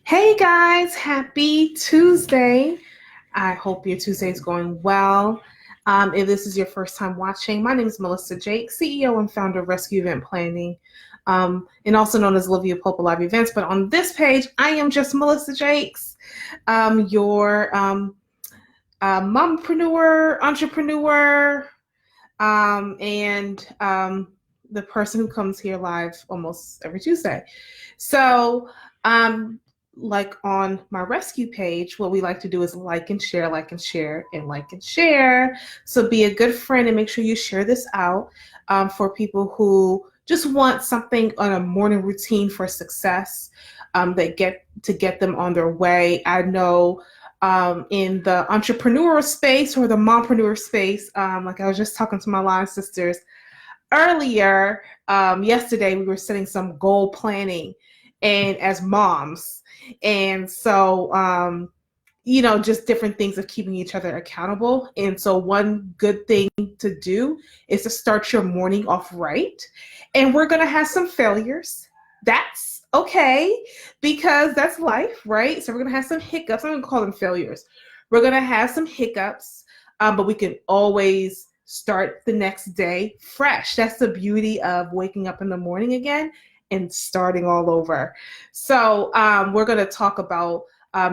Hey guys, happy Tuesday. I hope your Tuesday is going well. If this is your first time watching, my name is Melissa Jake, CEO and founder of Rescue Event Planning, and also known as Olivia Pope Live Events. But on this page, I am just Melissa Jakes, your mompreneur, entrepreneur, and the person who comes here live almost every Tuesday. So, um, like on my rescue page, what we like to do is like and share, like and share, and like and share. So be a good friend and make sure you share this out for people who just want something on a morning routine for success that get them on their way. I know in the entrepreneurial space or the mompreneur space, like I was just talking to my line sisters earlier, yesterday we were setting some goal planning and as moms. And so, just different things of keeping each other accountable. And so one good thing to do is to start your morning off right. And we're going to have some failures. That's okay because that's life, right? So we're going to have some hiccups. I'm going to call them failures. We're going to have some hiccups, but we can always start the next day fresh. That's the beauty of waking up in the morning again and starting all over. So we're going to talk about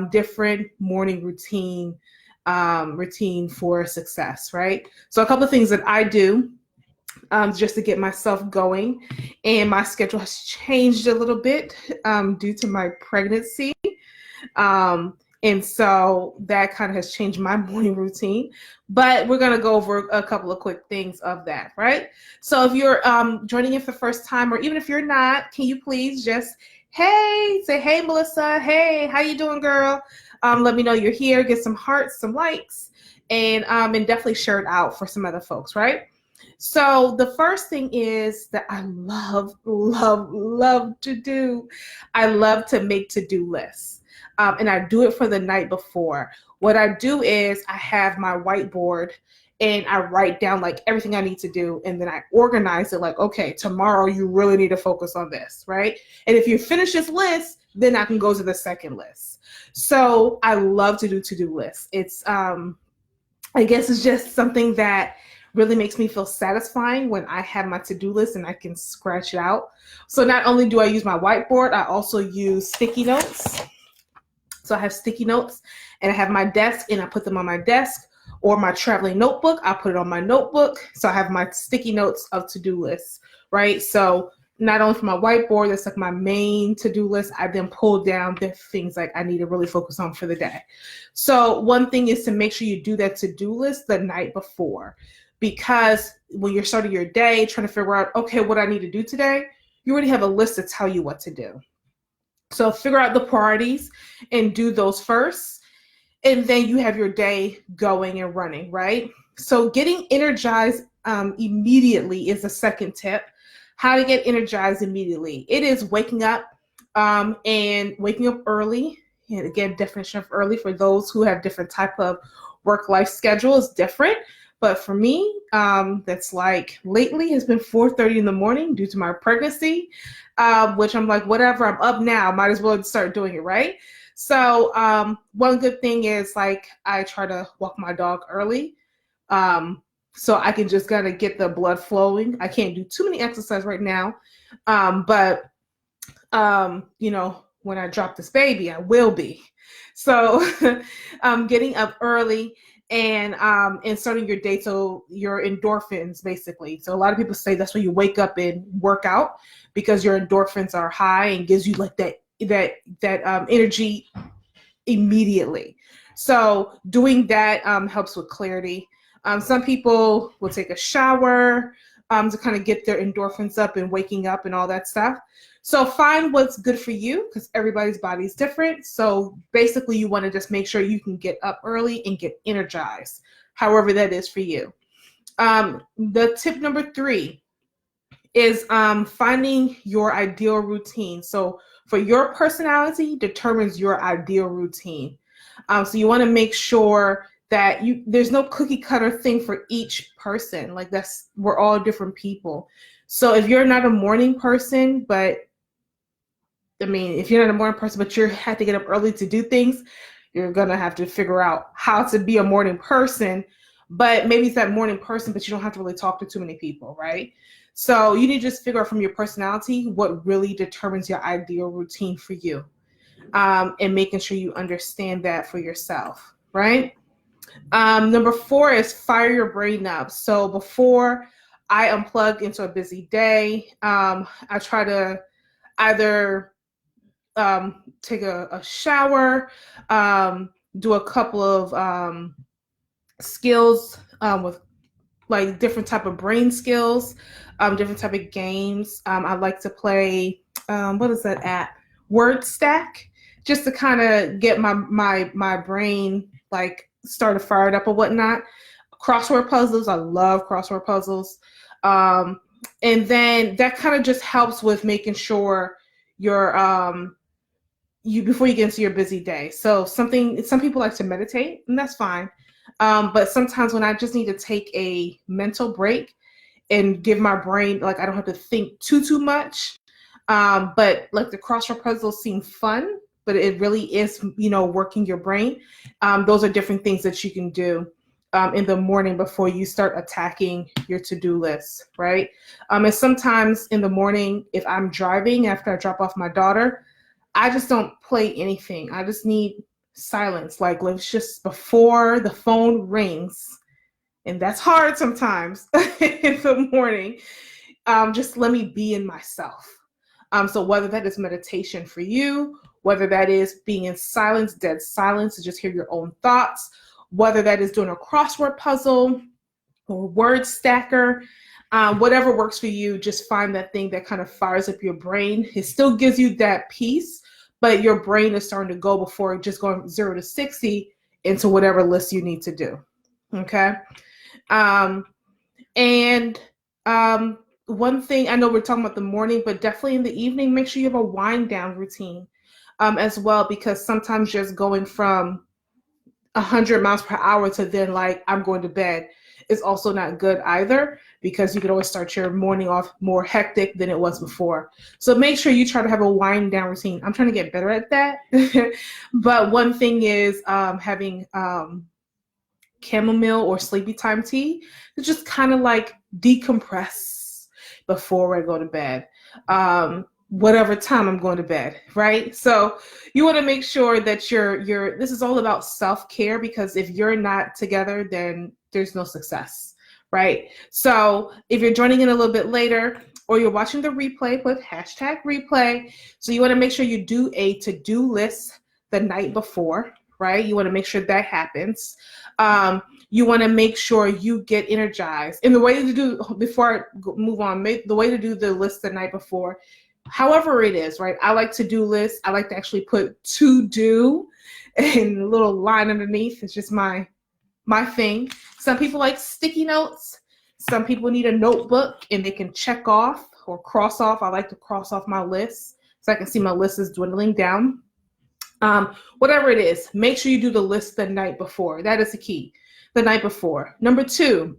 different morning routine for success, right? So a couple of things that I do just to get myself going, and my schedule has changed a little bit due to my pregnancy. And so that kind of has changed my morning routine, but we're going to go over a couple of quick things of that, right? So if you're joining in for the first time, or even if you're not, can you please just, say, hey, Melissa, hey, how you doing, girl? Let me know you're here, get some hearts, some likes, and definitely share it out for some other folks, right? So the first thing is that I love to do. I love to make to-do lists. And I do it for the night before. What I do is I have my whiteboard and I write down like everything I need to do, and then I organize it like, okay, tomorrow you really need to focus on this, right? And if you finish this list, then I can go to the second list. So I love to do to-do lists. It's I guess it's just something that really makes me feel satisfying when I have my to-do list and I can scratch it out. So not only do I use my whiteboard, I also use sticky notes. So I have sticky notes and I have my desk and I put them on my desk, or my traveling notebook, I put it on my notebook. So I have my sticky notes of to-do lists, right? So not only for my whiteboard, that's like my main to-do list, I then pull down the things like I need to really focus on for the day. So one thing is to make sure you do that to-do list the night before, because when you're starting your day, trying to figure out, okay, what I need to do today, you already have a list to tell you what to do. So figure out the priorities and do those first. And then you have your day going and running, right? So getting energized immediately is the second tip. How to get energized immediately. It is waking up and waking up early. And again, definition of early for those who have different type of work-life schedule is different. But for me, that's like lately has been 4:30 in the morning due to my pregnancy, which I'm like, whatever, I'm up now, might as well start doing it, right? So one good thing is like I try to walk my dog early, so I can just kind of get the blood flowing. I can't do too many exercise right now, but when I drop this baby, I will be. So getting up early and starting your day, so your endorphins basically. So a lot of people say that's when you wake up and work out, because your endorphins are high and gives you like that energy immediately. So doing that helps with clarity. Some people will take a shower to kind of get their endorphins up and waking up and all that stuff. So find what's good for you, because everybody's body is different. So basically you want to just make sure you can get up early and get energized, however that is for you. The tip number 3 is finding your ideal routine. So for your personality determines your ideal routine. So you want to make sure that there's no cookie cutter thing for each person. Like we're all different people. So if you're not a morning person, but I mean, if you're not a morning person, but you have to get up early to do things, you're going to have to figure out how to be a morning person. But maybe it's that morning person, but you don't have to really talk to too many people, right? So you need to just figure out from your personality what really determines your ideal routine for you, and making sure you understand that for yourself, right? Number 4 is fire your brain up. So before I unplug into a busy day, I try to either take a shower, do a couple of skills with like different type of brain skills, different type of games. I like to play, what is that app? Word Stack, just to kind of get my brain like started fired up or whatnot. Crossword puzzles, I love crossword puzzles. And then that kind of just helps with making sure you're you before you get into your busy day. So some people like to meditate, and that's fine. But sometimes when I just need to take a mental break and give my brain, like, I don't have to think too much. But like the crossword puzzles seem fun, but it really is, working your brain. Those are different things that you can do in the morning before you start attacking your to-do list, right? And sometimes in the morning, if I'm driving after I drop off my daughter, I just don't play anything. I just need silence. Like, let's just, before the phone rings, and that's hard sometimes in the morning, just let me be in myself. So whether that is meditation for you, whether that is being in silence, dead silence, to just hear your own thoughts, whether that is doing a crossword puzzle or word stacker, whatever works for you, just find that thing that kind of fires up your brain. It still gives you that peace, but your brain is starting to go before just going 0 to 60 into whatever list you need to do. Okay. And one thing, I know we're talking about the morning, but definitely in the evening, make sure you have a wind down routine as well, because sometimes just going from 100 miles per hour to then like, I'm going to bed, is also not good either, because you could always start your morning off more hectic than it was before. So make sure you try to have a wind down routine. I'm trying to get better at that. But one thing is having chamomile or sleepy time tea to just kind of like decompress before I go to bed. Whatever time I'm going to bed, right? So you want to make sure that this is all about self-care, because if you're not together, then there's no success, right? So if you're joining in a little bit later, or you're watching the replay, with #replay. So you want to make sure you do a to-do list the night before, right? You want to make sure that happens. You want to make sure you get energized. And the way to do, before I move on, the way to do the list the night before, however it is, right? I like to-do lists. I like to actually put to do and a little line underneath. It's just my thing. Some people like sticky notes. Some people need a notebook and they can check off or cross off. I like to cross off my list so I can see my list is dwindling down. Whatever it is, make sure you do the list the night before. That is the key, the night before. Number 2,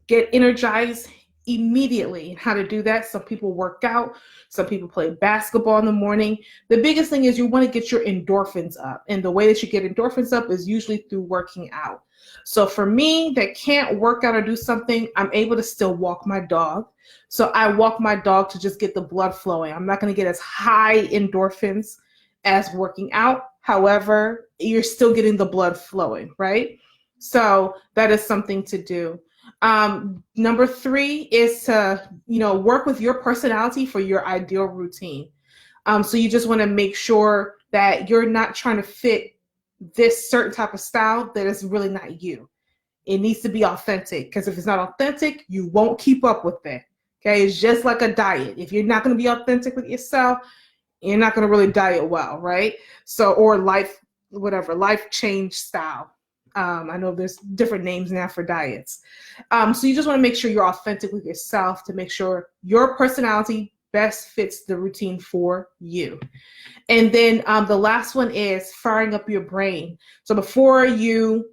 get energized immediately. How to do that? Some people work out. Some people play basketball in the morning. The biggest thing is you want to get your endorphins up. And the way that you get endorphins up is usually through working out. So for me that can't work out or do something, I'm able to still walk my dog. So I walk my dog to just get the blood flowing. I'm not going to get as high endorphins as working out. However, you're still getting the blood flowing, right? So that is something to do. Number 3 is to, work with your personality for your ideal routine. So you just want to make sure that you're not trying to fit this certain type of style that is really not you. It needs to be authentic, because if it's not authentic, you won't keep up with it. Okay. It's just like a diet. If you're not going to be authentic with yourself, you're not going to really diet well, right? So, or life change style. I know there's different names now for diets. So you just want to make sure you're authentic with yourself to make sure your personality best fits the routine for you. And then the last one is firing up your brain. So before you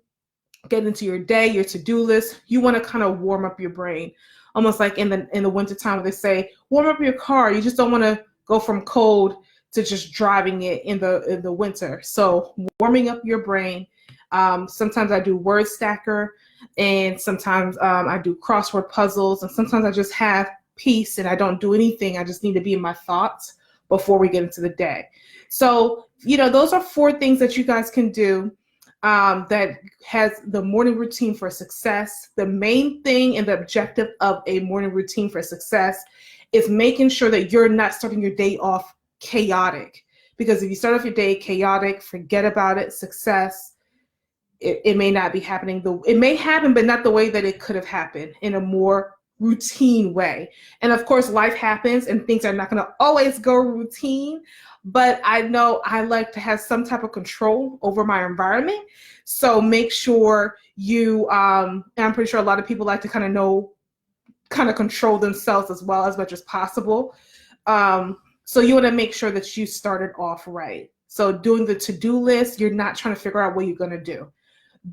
get into your day, your to-do list, you want to kind of warm up your brain. Almost like in the winter time where they say, warm up your car. You just don't want to go from cold to just driving it in the winter. So warming up your brain. Sometimes I do word stacker, and sometimes I do crossword puzzles, and sometimes I just have peace and I don't do anything. I just need to be in my thoughts before we get into the day. So, those are 4 things that you guys can do that has the morning routine for success. The main thing and the objective of a morning routine for success is making sure that you're not starting your day off chaotic. Because if you start off your day chaotic, forget about it. Success, it may not be happening. It may happen, but not the way that it could have happened, in a more routine way. And of course, life happens and things are not going to always go routine. But I know I like to have some type of control over my environment. So make sure you, and I'm pretty sure a lot of people like to kind of control themselves as well as much as possible. So you want to make sure that you started off right. So doing the to-do list, you're not trying to figure out what you're going to do.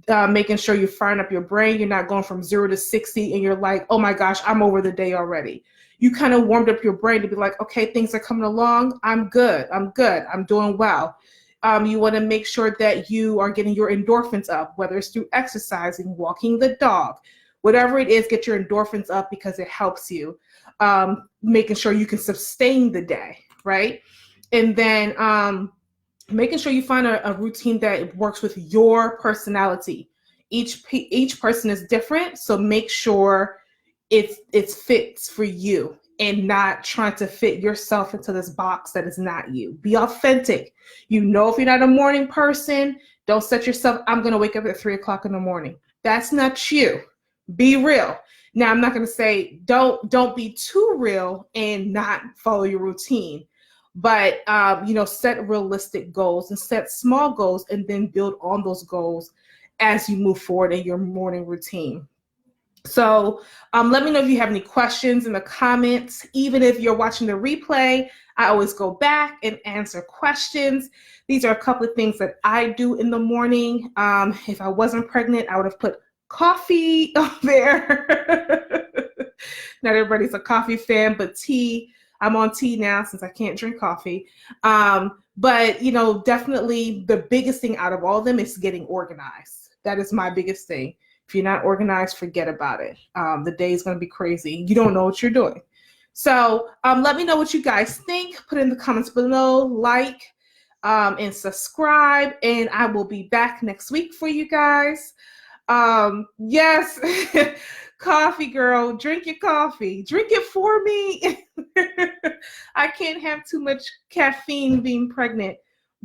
Making sure you're firing up your brain. You're not going from 0 to 60 and you're like, oh my gosh, I'm over the day already. You kind of warmed up your brain to be like, okay, things are coming along. I'm good. I'm doing well. You want to make sure that you are getting your endorphins up, whether it's through exercising, walking the dog, whatever it is, get your endorphins up because it helps you. Making sure you can sustain the day, right? And then making sure you find a routine that works with your personality. Each person is different, so make sure it fits for you and not trying to fit yourself into this box that is not you. Be authentic. If you're not a morning person, don't set yourself, I'm going to wake up at 3:00 in the morning. That's not you. Be real. Now, I'm not going to say don't be too real and not follow your routine. But, set realistic goals and set small goals and then build on those goals as you move forward in your morning routine. So let me know if you have any questions in the comments. Even if you're watching the replay, I always go back and answer questions. These are a couple of things that I do in the morning. If I wasn't pregnant, I would have put coffee up there. Not everybody's a coffee fan, but tea. I'm on tea now since I can't drink coffee. But, definitely the biggest thing out of all of them is getting organized. That is my biggest thing. If you're not organized, forget about it. The day is going to be crazy. You don't know what you're doing. So let me know what you guys think. Put in the comments below, like, and subscribe. And I will be back next week for you guys. Yes, coffee girl, drink your coffee. Drink it for me. I can't have too much caffeine being pregnant.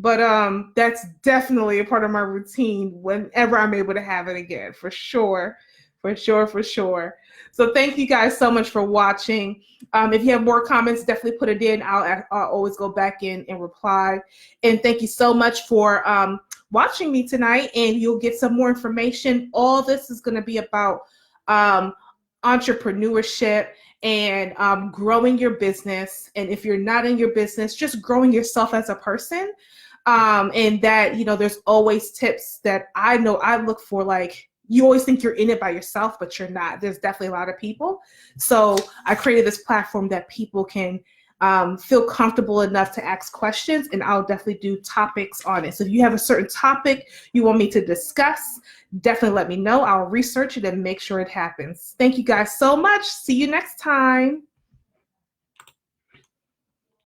But that's definitely a part of my routine whenever I'm able to have it again, for sure. So thank you guys so much for watching. If you have more comments, definitely put it in. I'll always go back in and reply. And thank you so much for watching me tonight, and you'll get some more information. All this is going to be about entrepreneurship and growing your business. And if you're not in your business, just growing yourself as a person. And that, there's always tips that I know I look for. Like, you always think you're in it by yourself, but you're not. There's definitely a lot of people. So I created this platform that people can feel comfortable enough to ask questions, and I'll definitely do topics on it. So if you have a certain topic you want me to discuss, definitely let me know. I'll research it and make sure it happens. Thank you guys so much. See you next time.